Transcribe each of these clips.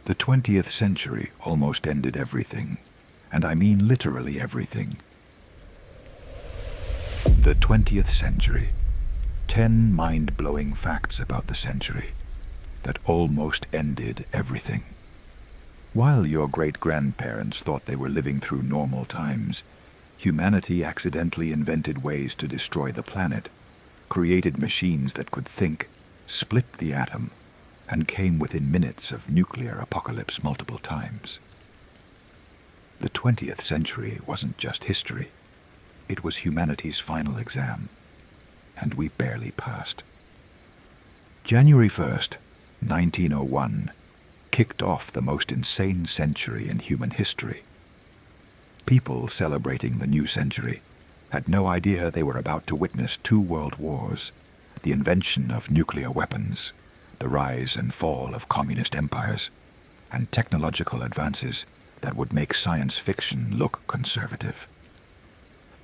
The 20th century almost ended everything, and I mean literally everything. The 20th century. 10 mind-blowing facts about the century that almost ended everything. While your great-grandparents thought they were living through normal times, humanity accidentally invented ways to destroy the planet, created machines that could think, split the atom, and came within minutes of nuclear apocalypse multiple times. The 20th century wasn't just history. It was humanity's final exam, and we barely passed. January 1st, 1901, kicked off the most insane century in human history. People celebrating the new century had no idea they were about to witness 2 world wars, the invention of nuclear weapons, the rise and fall of communist empires, and technological advances that would make science fiction look conservative.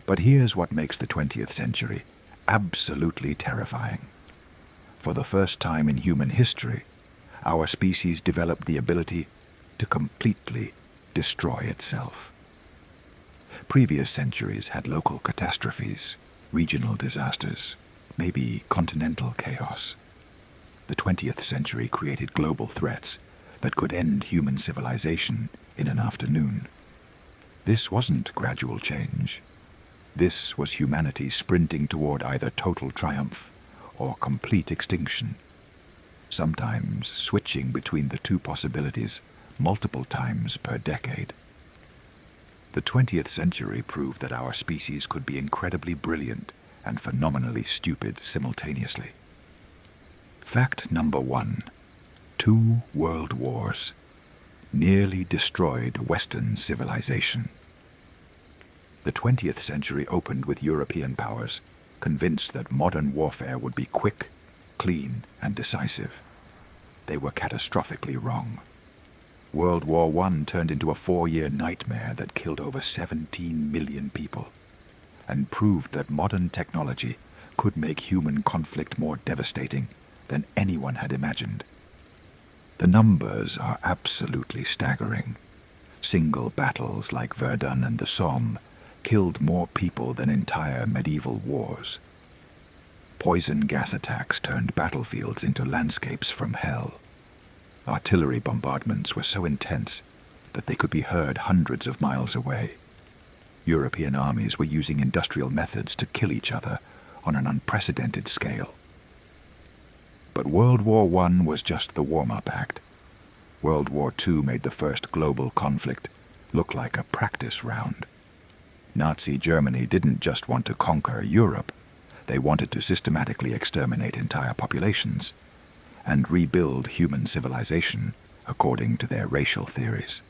But here's what makes the 20th century absolutely terrifying. For the first time in human history, our species developed the ability to completely destroy itself. Previous centuries had local catastrophes, regional disasters, maybe continental chaos. The 20th century created global threats that could end human civilization in an afternoon. This wasn't gradual change. This was humanity sprinting toward either total triumph or complete extinction, sometimes switching between the 2 possibilities multiple times per decade. The 20th century proved that our species could be incredibly brilliant and phenomenally stupid simultaneously. Fact number 1. 2 world wars nearly destroyed Western civilization. The 20th century opened with European powers, convinced that modern warfare would be quick, clean, and decisive. They were catastrophically wrong. World War I turned into a 4-year nightmare that killed over 17 million people, and proved that modern technology could make human conflict more devastating than anyone had imagined. The numbers are absolutely staggering. Single battles like Verdun and the Somme killed more people than entire medieval wars. Poison gas attacks turned battlefields into landscapes from hell. Artillery bombardments were so intense that they could be heard hundreds of miles away. European armies were using industrial methods to kill each other on an unprecedented scale. But World War I was just the warm-up act. World War II made the first global conflict look like a practice round. Nazi Germany didn't just want to conquer Europe. They wanted to systematically exterminate entire populations and rebuild human civilization according to their racial theories.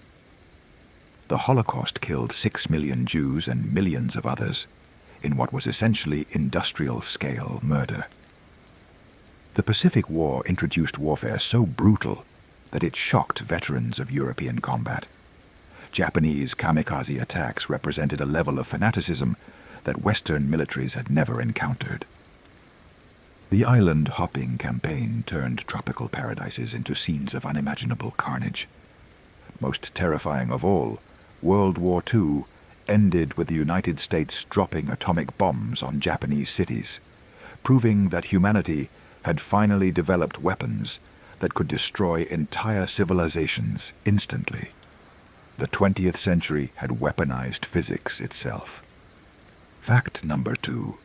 The Holocaust killed 6 million Jews and millions of others in what was essentially industrial-scale murder. The Pacific War introduced warfare so brutal that it shocked veterans of European combat. Japanese kamikaze attacks represented a level of fanaticism that Western militaries had never encountered. The island-hopping campaign turned tropical paradises into scenes of unimaginable carnage. Most terrifying of all, World War II ended with the United States dropping atomic bombs on Japanese cities, proving that humanity had finally developed weapons that could destroy entire civilizations instantly. The 20th century had weaponized physics itself. Fact number 2.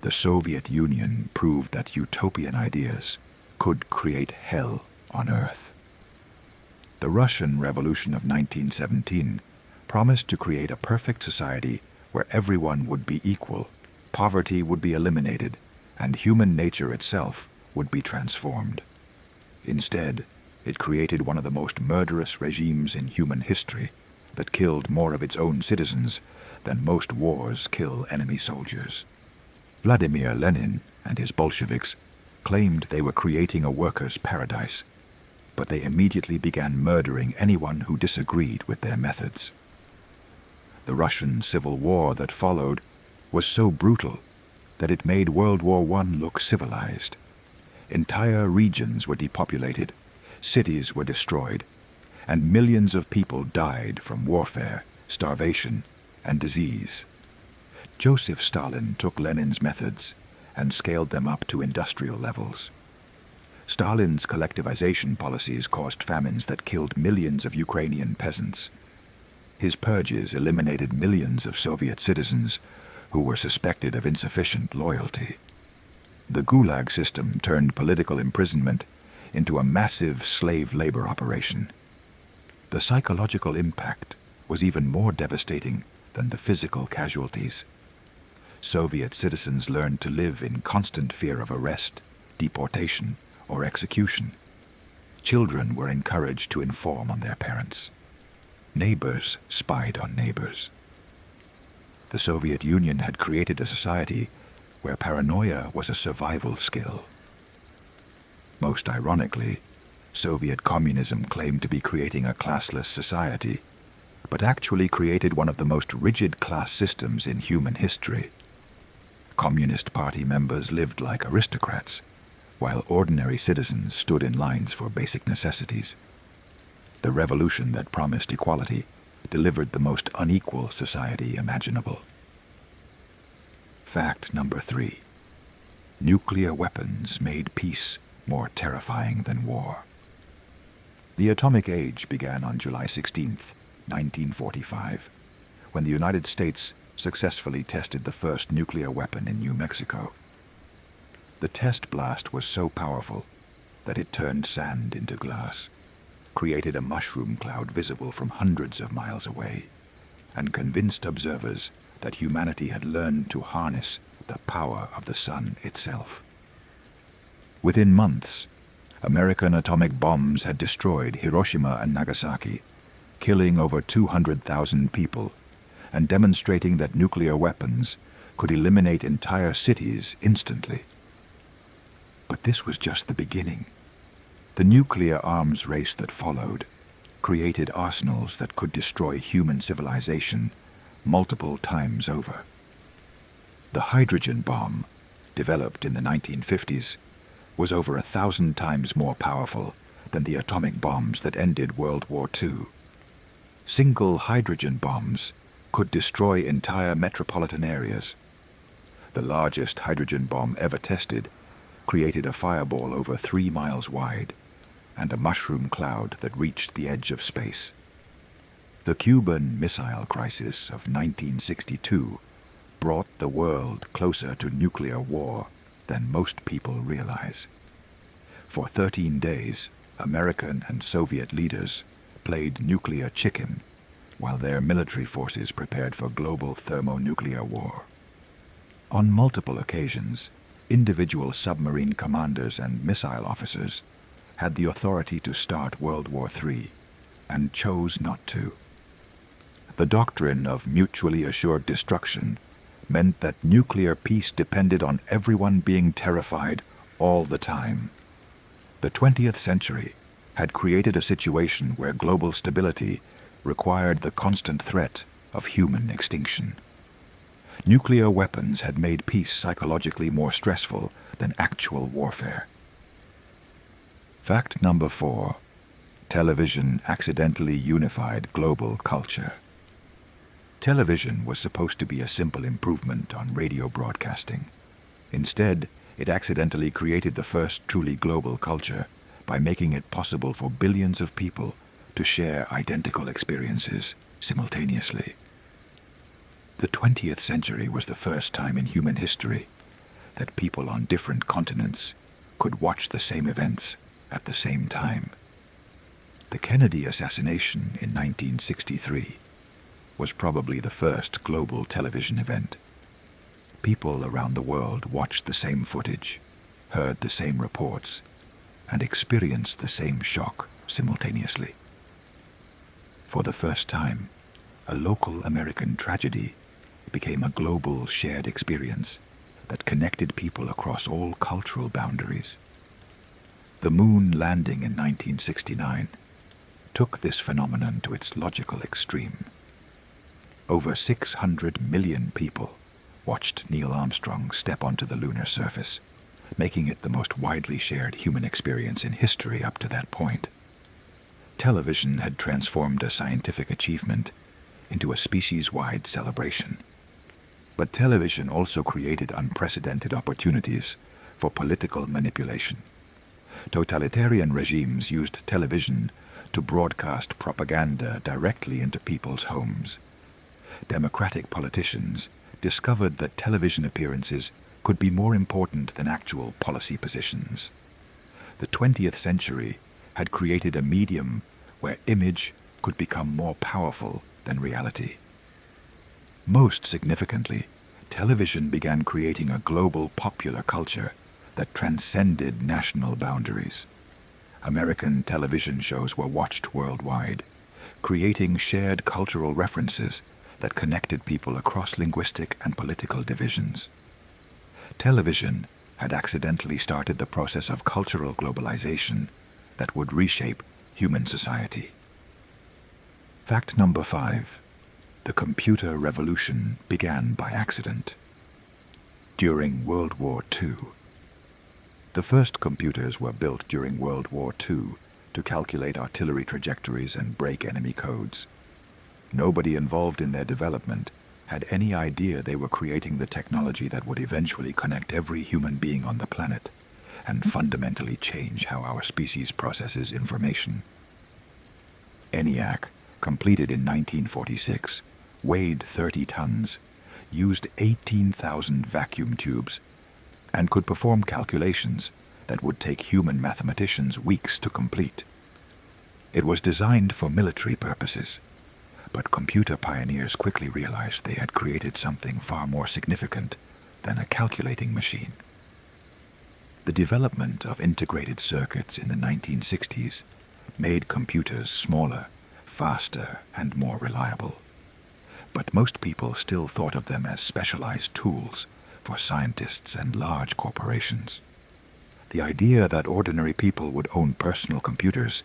The Soviet Union proved that utopian ideas could create hell on Earth. The Russian Revolution of 1917 promised to create a perfect society where everyone would be equal, poverty would be eliminated, and human nature itself would be transformed. Instead, it created one of the most murderous regimes in human history that killed more of its own citizens than most wars kill enemy soldiers. Vladimir Lenin and his Bolsheviks claimed they were creating a workers' paradise, but they immediately began murdering anyone who disagreed with their methods. The Russian Civil War that followed was so brutal that it made World War I look civilized. Entire regions were depopulated, cities were destroyed, and millions of people died from warfare, starvation, and disease. Joseph Stalin took Lenin's methods and scaled them up to industrial levels. Stalin's collectivization policies caused famines that killed millions of Ukrainian peasants. His purges eliminated millions of Soviet citizens who were suspected of insufficient loyalty. The Gulag system turned political imprisonment into a massive slave labor operation. The psychological impact was even more devastating than the physical casualties. Soviet citizens learned to live in constant fear of arrest, deportation, or execution. Children were encouraged to inform on their parents. Neighbors spied on neighbors. The Soviet Union had created a society where paranoia was a survival skill. Most ironically, Soviet communism claimed to be creating a classless society, but actually created one of the most rigid class systems in human history. Communist Party members lived like aristocrats, while ordinary citizens stood in lines for basic necessities. The revolution that promised equality delivered the most unequal society imaginable. Fact number 3. Nuclear weapons made peace more terrifying than war. The atomic age began on July 16, 1945, when the United States successfully tested the first nuclear weapon in New Mexico. The test blast was so powerful that it turned sand into glass, created a mushroom cloud visible from hundreds of miles away, and convinced observers that humanity had learned to harness the power of the sun itself. Within months, American atomic bombs had destroyed Hiroshima and Nagasaki, killing over 200,000 people and demonstrating that nuclear weapons could eliminate entire cities instantly. But this was just the beginning. The nuclear arms race that followed created arsenals that could destroy human civilization multiple times over. The hydrogen bomb, developed in the 1950s, was over 1,000 times more powerful than the atomic bombs that ended World War II. Single hydrogen bombs could destroy entire metropolitan areas. The largest hydrogen bomb ever tested created a fireball over 3 miles wide and a mushroom cloud that reached the edge of space. The Cuban Missile Crisis of 1962 brought the world closer to nuclear war than most people realize. For 13 days, American and Soviet leaders played nuclear chicken while their military forces prepared for global thermonuclear war. On multiple occasions, individual submarine commanders and missile officers had the authority to start World War III and chose not to. The doctrine of mutually assured destruction meant that nuclear peace depended on everyone being terrified all the time. The 20th century had created a situation where global stability required the constant threat of human extinction. Nuclear weapons had made peace psychologically more stressful than actual warfare. Fact number 4. Television accidentally unified global culture. Television was supposed to be a simple improvement on radio broadcasting. Instead, it accidentally created the first truly global culture by making it possible for billions of people to share identical experiences simultaneously. The 20th century was the first time in human history that people on different continents could watch the same events at the same time. The Kennedy assassination in 1963 was probably the first global television event. People around the world watched the same footage, heard the same reports, and experienced the same shock simultaneously. For the first time, a local American tragedy became a global shared experience that connected people across all cultural boundaries. The moon landing in 1969 took this phenomenon to its logical extreme. Over 600 million people watched Neil Armstrong step onto the lunar surface, making it the most widely shared human experience in history up to that point. television had transformed a scientific achievement into a species-wide celebration. But television also created unprecedented opportunities for political manipulation. Totalitarian regimes used television to broadcast propaganda directly into people's homes. Democratic politicians discovered that television appearances could be more important than actual policy positions. The 20th century had created a medium where image could become more powerful than reality. Most significantly, television began creating a global popular culture that transcended national boundaries. American television shows were watched worldwide, creating shared cultural references that connected people across linguistic and political divisions. Television had accidentally started the process of cultural globalization that would reshape human society. Fact number 5. The computer revolution began by accident. During World War II. The first computers were built during World War II to calculate artillery trajectories and break enemy codes. Nobody involved in their development had any idea they were creating the technology that would eventually connect every human being on the planet and fundamentally change how our species processes information. ENIAC, completed in 1946, weighed 30 tons, used 18,000 vacuum tubes, and could perform calculations that would take human mathematicians weeks to complete. It was designed for military purposes, but computer pioneers quickly realized they had created something far more significant than a calculating machine. The development of integrated circuits in the 1960s made computers smaller, faster, and more reliable. But most people still thought of them as specialized tools for scientists and large corporations. The idea that ordinary people would own personal computers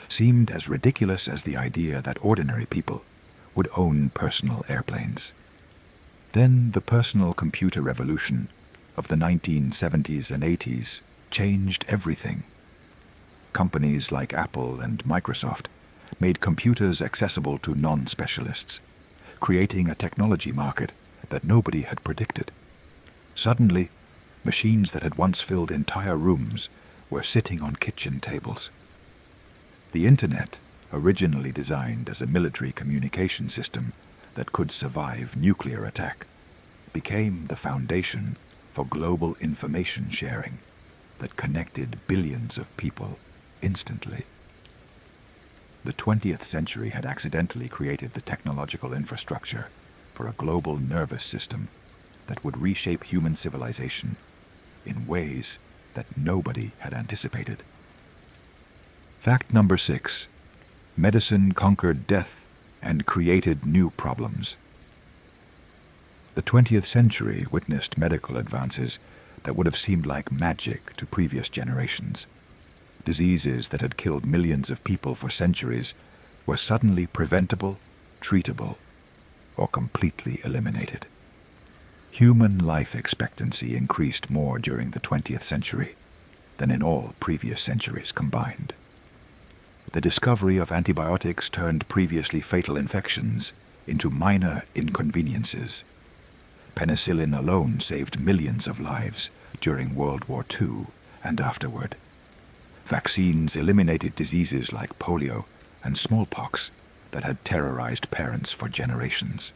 seemed as ridiculous as the idea that ordinary people would own personal airplanes. Then the personal computer revolution of the 1970s and 80s changed everything. Companies like Apple and Microsoft made computers accessible to non-specialists, creating a technology market that nobody had predicted. Suddenly, machines that had once filled entire rooms were sitting on kitchen tables. The Internet, originally designed as a military communication system that could survive nuclear attack, became the foundation for global information sharing that connected billions of people instantly. The 20th century had accidentally created the technological infrastructure for a global nervous system that would reshape human civilization in ways that nobody had anticipated. Fact number 6. Medicine conquered death and created new problems. The 20th century witnessed medical advances that would have seemed like magic to previous generations. Diseases that had killed millions of people for centuries were suddenly preventable, treatable, or completely eliminated. Human life expectancy increased more during the 20th century than in all previous centuries combined. The discovery of antibiotics turned previously fatal infections into minor inconveniences. Penicillin alone saved millions of lives during World War II and afterward. Vaccines eliminated diseases like polio and smallpox that had terrorized parents for generations.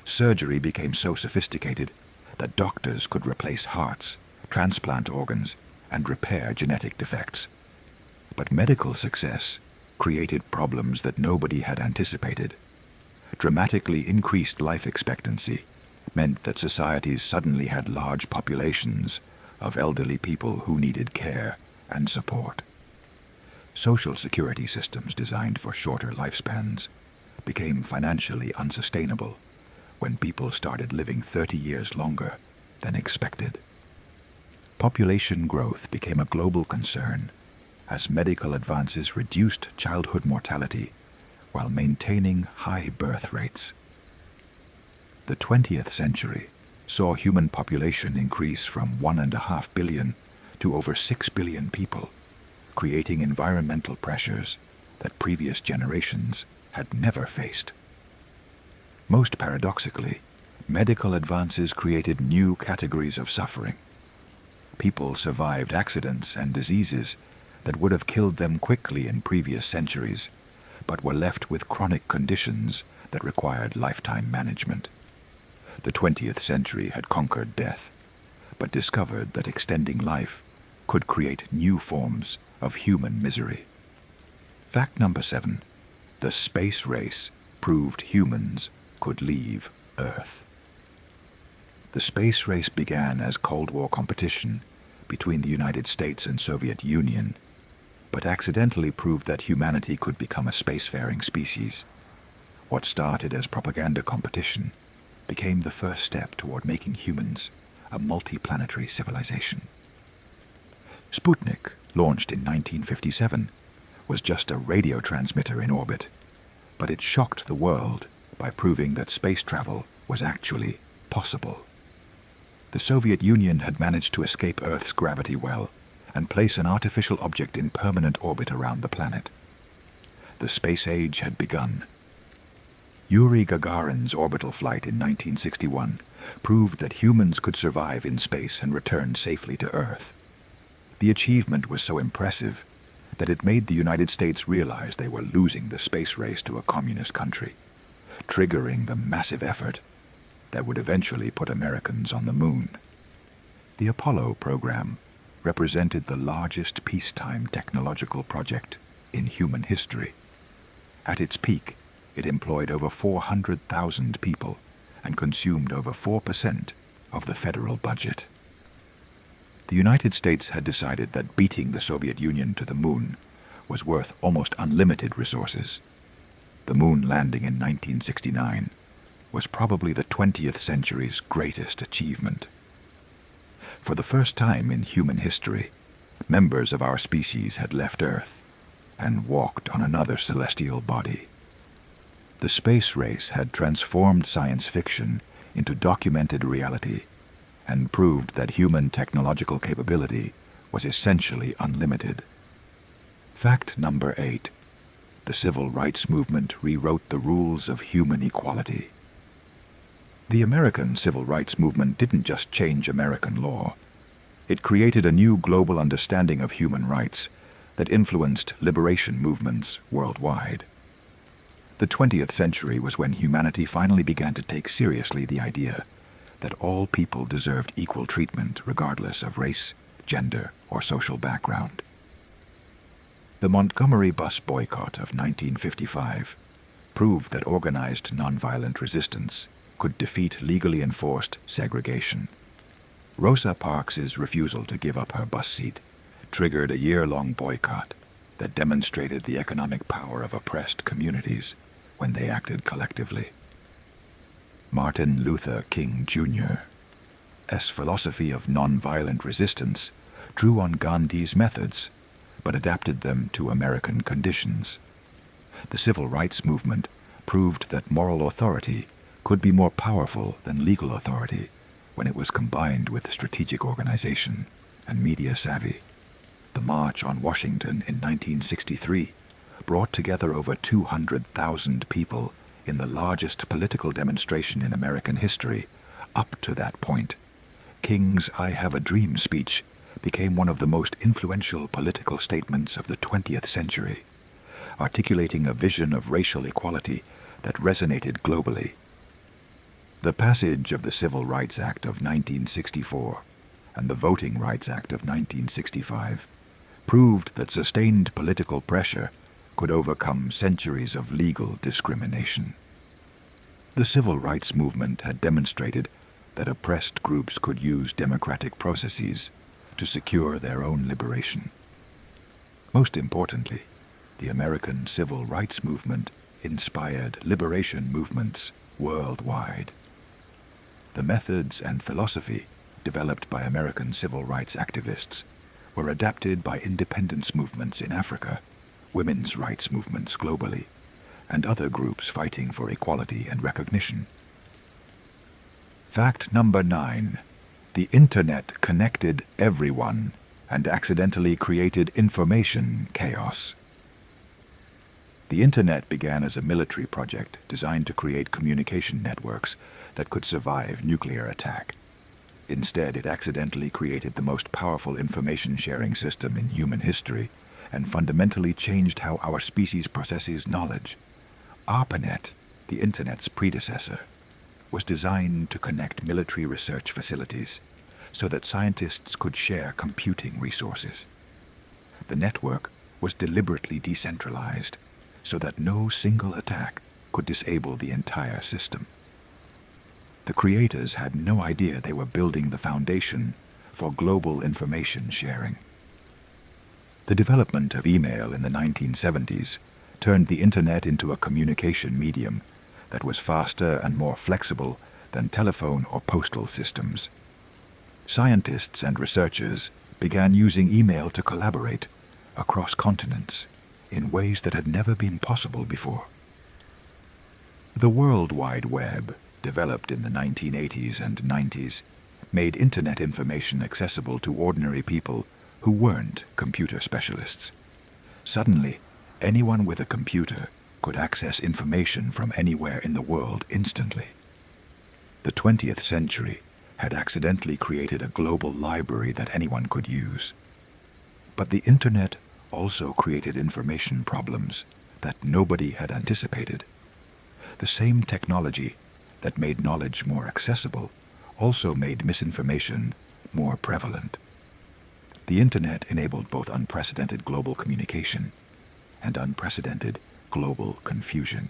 Surgery became so sophisticated that doctors could replace hearts, transplant organs, and repair genetic defects. But medical success created problems that nobody had anticipated. Dramatically increased life expectancy meant that societies suddenly had large populations of elderly people who needed care and support. Social security systems designed for shorter lifespans became financially unsustainable when people started living 30 years longer than expected. Population growth became a global concern as medical advances reduced childhood mortality while maintaining high birth rates. The 20th century saw human population increase from 1.5 billion to over 6 billion people, creating environmental pressures that previous generations had never faced. Most paradoxically, medical advances created new categories of suffering. People survived accidents and diseases that would have killed them quickly in previous centuries, but were left with chronic conditions that required lifetime management. The 20th century had conquered death, but discovered that extending life could create new forms of human misery. Fact number 7. The space race proved humans could leave Earth. The space race began as Cold War competition between the United States and Soviet Union, but accidentally proved that humanity could become a spacefaring species. What started as propaganda competition became the first step toward making humans a multiplanetary civilization. Sputnik, launched in 1957, was just a radio transmitter in orbit, but it shocked the world by proving that space travel was actually possible. The Soviet Union had managed to escape Earth's gravity well and place an artificial object in permanent orbit around the planet. The space age had begun. Yuri Gagarin's orbital flight in 1961 proved that humans could survive in space and return safely to Earth. The achievement was so impressive that it made the United States realize they were losing the space race to a communist country, triggering the massive effort that would eventually put Americans on the moon. The Apollo program represented the largest peacetime technological project in human history. At its peak, it employed over 400,000 people and consumed over 4% of the federal budget. The United States had decided that beating the Soviet Union to the moon was worth almost unlimited resources. The moon landing in 1969 was probably the 20th century's greatest achievement. For the first time in human history, members of our species had left Earth and walked on another celestial body. The space race had transformed science fiction into documented reality and proved that human technological capability was essentially unlimited. Fact number 8. The civil rights movement rewrote the rules of human equality. The American civil rights movement didn't just change American law. It created a new global understanding of human rights that influenced liberation movements worldwide. The 20th century was when humanity finally began to take seriously the idea that all people deserved equal treatment regardless of race, gender, or social background. The Montgomery bus boycott of 1955 proved that organized nonviolent resistance could defeat legally enforced segregation. Rosa Parks's refusal to give up her bus seat triggered a year-long boycott that demonstrated the economic power of oppressed communities when they acted collectively. Martin Luther King Jr.'s philosophy of nonviolent resistance drew on Gandhi's methods, but adapted them to American conditions. The civil rights movement proved that moral authority could be more powerful than legal authority when it was combined with strategic organization and media savvy. The March on Washington in 1963 brought together over 200,000 people in the largest political demonstration in American history. Up to that point, King's "I Have a Dream" speech became one of the most influential political statements of the 20th century, articulating a vision of racial equality that resonated globally. The passage of the Civil Rights Act of 1964 and the Voting Rights Act of 1965 proved that sustained political pressure could overcome centuries of legal discrimination. The civil rights movement had demonstrated that oppressed groups could use democratic processes to secure their own liberation. Most importantly, the American civil rights movement inspired liberation movements worldwide. The methods and philosophy developed by American civil rights activists were adapted by independence movements in Africa, women's rights movements globally, and other groups fighting for equality and recognition. Fact number 9. The Internet connected everyone and accidentally created information chaos. The Internet began as a military project designed to create communication networks that could survive nuclear attack. Instead, it accidentally created the most powerful information-sharing system in human history and fundamentally changed how our species processes knowledge. ARPANET, the Internet's predecessor, was designed to connect military research facilities so that scientists could share computing resources. The network was deliberately decentralized so that no single attack could disable the entire system. The creators had no idea they were building the foundation for global information sharing. The development of email in the 1970s turned the Internet into a communication medium that was faster and more flexible than telephone or postal systems. Scientists and researchers began using email to collaborate across continents in ways that had never been possible before. The World Wide Web, developed in the 1980s and 90s, made Internet information accessible to ordinary people who weren't computer specialists. Suddenly, anyone with a computer could access information from anywhere in the world instantly. The 20th century had accidentally created a global library that anyone could use. But the Internet also created information problems that nobody had anticipated. The same technology that made knowledge more accessible also made misinformation more prevalent. The Internet enabled both unprecedented global communication and unprecedented global confusion.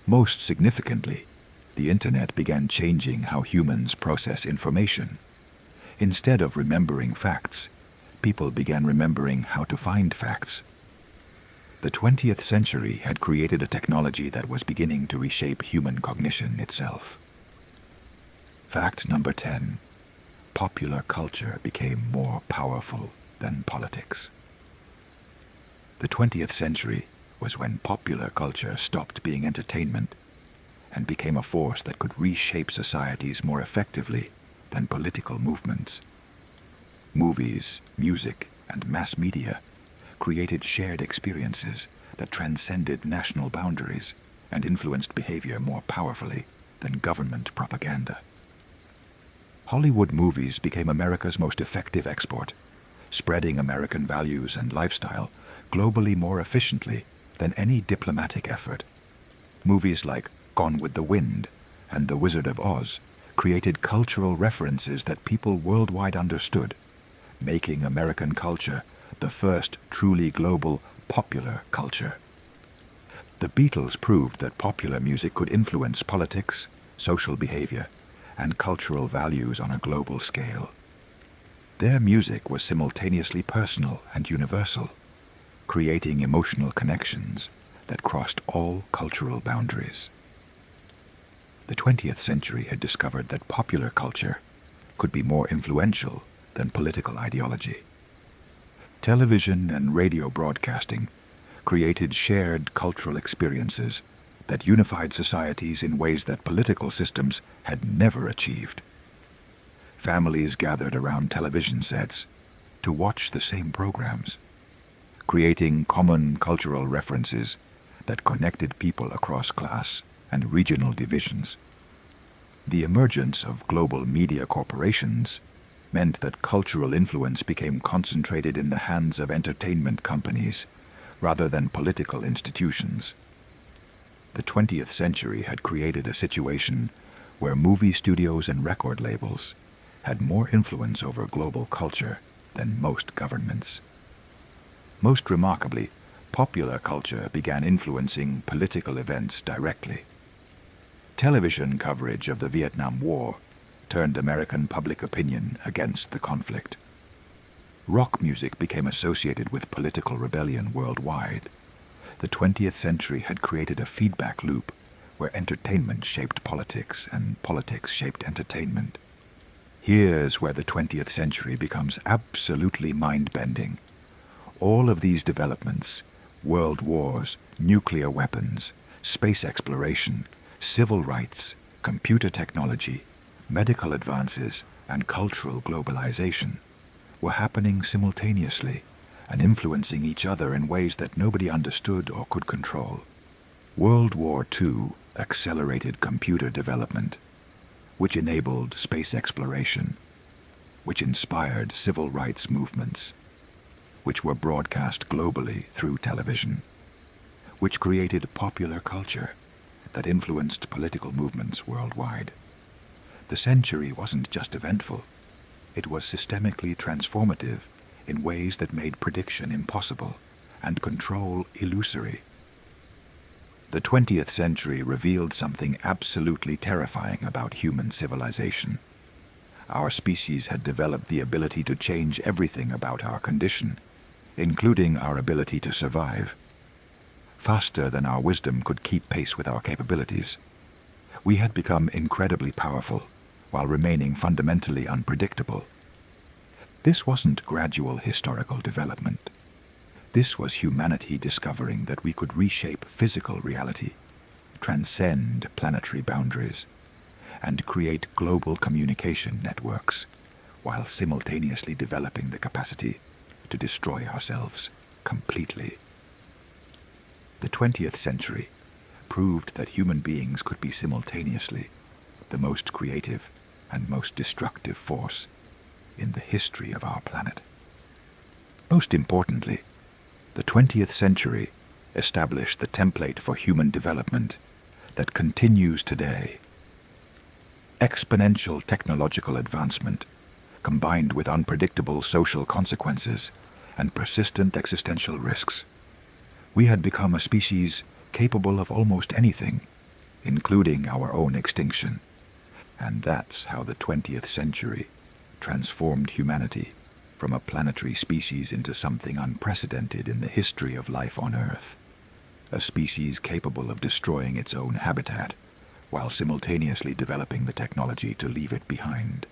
Most significantly, the Internet began changing how humans process information. Instead of remembering facts, people began remembering how to find facts. The 20th century had created a technology that was beginning to reshape human cognition itself. Fact number 10. Popular culture became more powerful than politics. The 20th century was when popular culture stopped being entertainment and became a force that could reshape societies more effectively than political movements. Movies, music, and mass media created shared experiences that transcended national boundaries and influenced behavior more powerfully than government propaganda. Hollywood movies became America's most effective export, spreading American values and lifestyle globally more efficiently than any diplomatic effort. Movies like Gone with the Wind and The Wizard of Oz created cultural references that people worldwide understood, making American culture the first truly global popular culture. The Beatles proved that popular music could influence politics, social behavior, and cultural values on a global scale. Their music was simultaneously personal and universal, creating emotional connections that crossed all cultural boundaries. The 20th century had discovered that popular culture could be more influential than political ideology. Television and radio broadcasting created shared cultural experiences that unified societies in ways that political systems had never achieved. Families gathered around television sets to watch the same programs, creating common cultural references that connected people across class and regional divisions. The emergence of global media corporations meant that cultural influence became concentrated in the hands of entertainment companies rather than political institutions. The 20th century had created a situation where movie studios and record labels had more influence over global culture than most governments. Most remarkably, popular culture began influencing political events directly. Television coverage of the Vietnam War turned American public opinion against the conflict. Rock music became associated with political rebellion worldwide. The 20th century had created a feedback loop where entertainment shaped politics and politics shaped entertainment. Here's where the 20th century becomes absolutely mind-bending. All of these developments, world wars, nuclear weapons, space exploration, civil rights, computer technology, medical advances, and cultural globalization, were happening simultaneously and influencing each other in ways that nobody understood or could control. World War II accelerated computer development, which enabled space exploration, which inspired civil rights movements, which were broadcast globally through television, which created popular culture that influenced political movements worldwide. The century wasn't just eventful, it was systemically transformative in ways that made prediction impossible and control illusory. The 20th century revealed something absolutely terrifying about human civilization. Our species had developed the ability to change everything about our condition, including our ability to survive. Faster than our wisdom could keep pace with our capabilities. We had become incredibly powerful while remaining fundamentally unpredictable. This wasn't gradual historical development. This was humanity discovering that we could reshape physical reality, transcend planetary boundaries, and create global communication networks, while simultaneously developing the capacity to destroy ourselves completely. The 20th century proved that human beings could be simultaneously the most creative and most destructive force in the history of our planet. Most importantly, the 20th century established the template for human development that continues today. Exponential technological advancement, combined with unpredictable social consequences and persistent existential risks. We had become a species capable of almost anything, including our own extinction. And that's how the 20th century transformed humanity from a planetary species into something unprecedented in the history of life on Earth. A species capable of destroying its own habitat, while simultaneously developing the technology to leave it behind.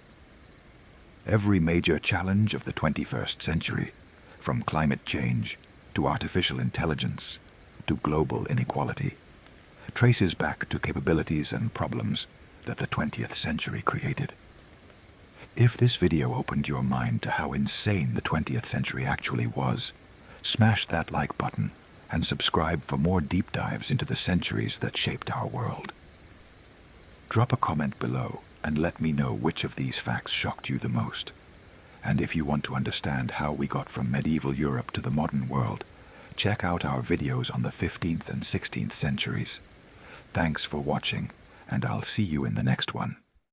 Every major challenge of the 21st century, from climate change to artificial intelligence to global inequality, traces back to capabilities and problems that the 20th century created. If this video opened your mind to how insane the 20th century actually was, smash that like button and subscribe for more deep dives into the centuries that shaped our world. Drop a comment below and let me know which of these facts shocked you the most. And if you want to understand how we got from medieval Europe to the modern world, check out our videos on the 15th and 16th centuries. Thanks for watching, and I'll see you in the next one.